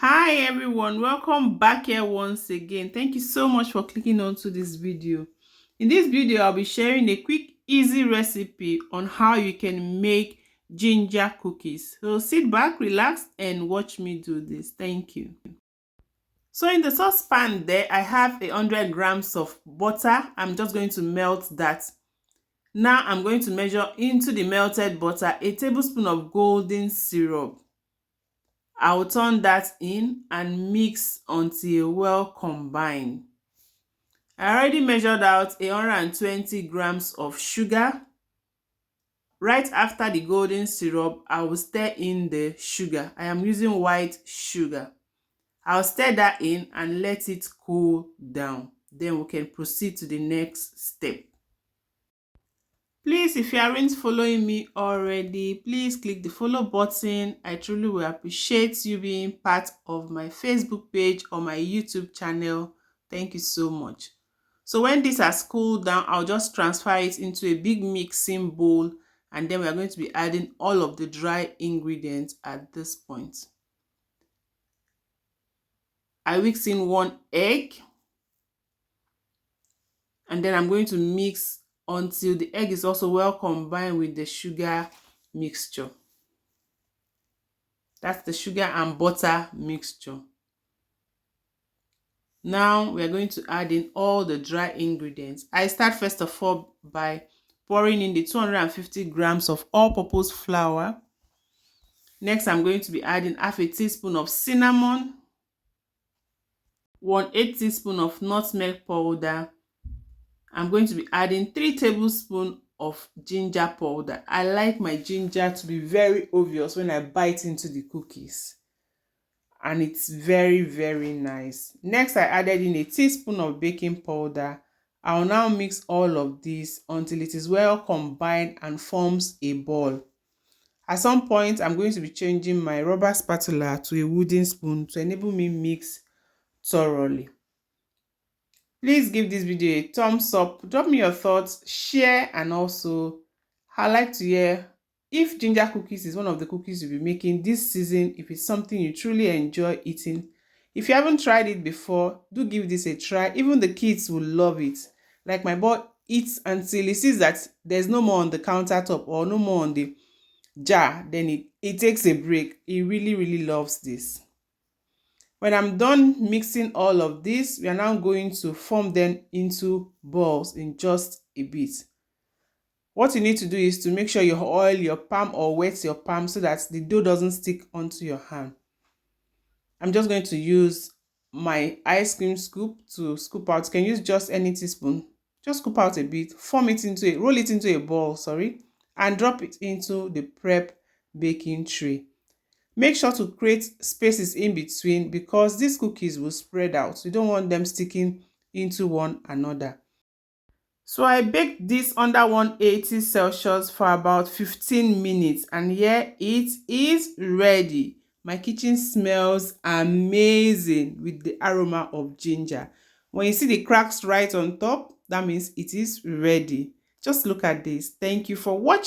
Hi everyone, welcome back here once again. Thank you so much for clicking onto this video. In this video, I'll be sharing a quick, easy recipe on how you can make ginger cookies. So sit back, relax, and watch me do this. Thank you. So in the saucepan there, I have 100 grams of butter. I'm just going to melt that. Now I'm going to measure into the melted butter a tablespoon of golden syrup. I will turn that in and mix until well combined. I already measured out 120 grams of sugar. Right after the golden syrup, I will stir in the sugar. I am using white sugar. I'll stir that in and let it cool down. Then we can proceed to the next step. Please, if you aren't following me already, please click the follow button. I truly will appreciate you being part of my Facebook page or my YouTube channel. Thank you so much. So when this has cooled down, I'll just transfer it into a big mixing bowl, and then we are going to be adding all of the dry ingredients at this point. I mix in 1 egg, and then I'm going to mix until the egg is also well combined with the sugar mixture. That's the sugar and butter mixture. Now we are going to add in all the dry ingredients. I start first of all by pouring in the 250 grams of all-purpose flour. Next, I'm going to be adding half a teaspoon of cinnamon, 1/8 teaspoon of nutmeg powder. I'm going to be adding 3 tablespoons of ginger powder. I like my ginger to be very obvious when I bite into the cookies, and it's very, very nice. Next, I added in a teaspoon of baking powder. I'll now mix all of this until it is well combined and forms a ball. At some point, I'm going to be changing my rubber spatula to a wooden spoon to enable me mix thoroughly. Please give this video a thumbs up, drop me your thoughts, share, and also I'd like to hear if ginger cookies is one of the cookies you'll be making this season, if it's something you truly enjoy eating. If you haven't tried it before, do give this a try. Even the kids will love it. Like my boy eats until he sees that there's no more on the countertop or no more on the jar, then it takes a break. He really, really loves this. When I'm done mixing all of this, we are now going to form them into balls in just a bit. What you need to do is to make sure you oil your palm or wet your palm so that the dough doesn't stick onto your hand. I'm just going to use my ice cream scoop to scoop out. You can use just any teaspoon. Just scoop out a bit, roll it into a ball, and drop it into the prep baking tray. Make sure to create spaces in between because these cookies will spread out. You don't want them sticking into one another. So I baked this under 180 Celsius for about 15 minutes, and here it is ready. My kitchen smells amazing with the aroma of ginger. When you see the cracks right on top, that means it is ready. Just look at this. Thank you for watching.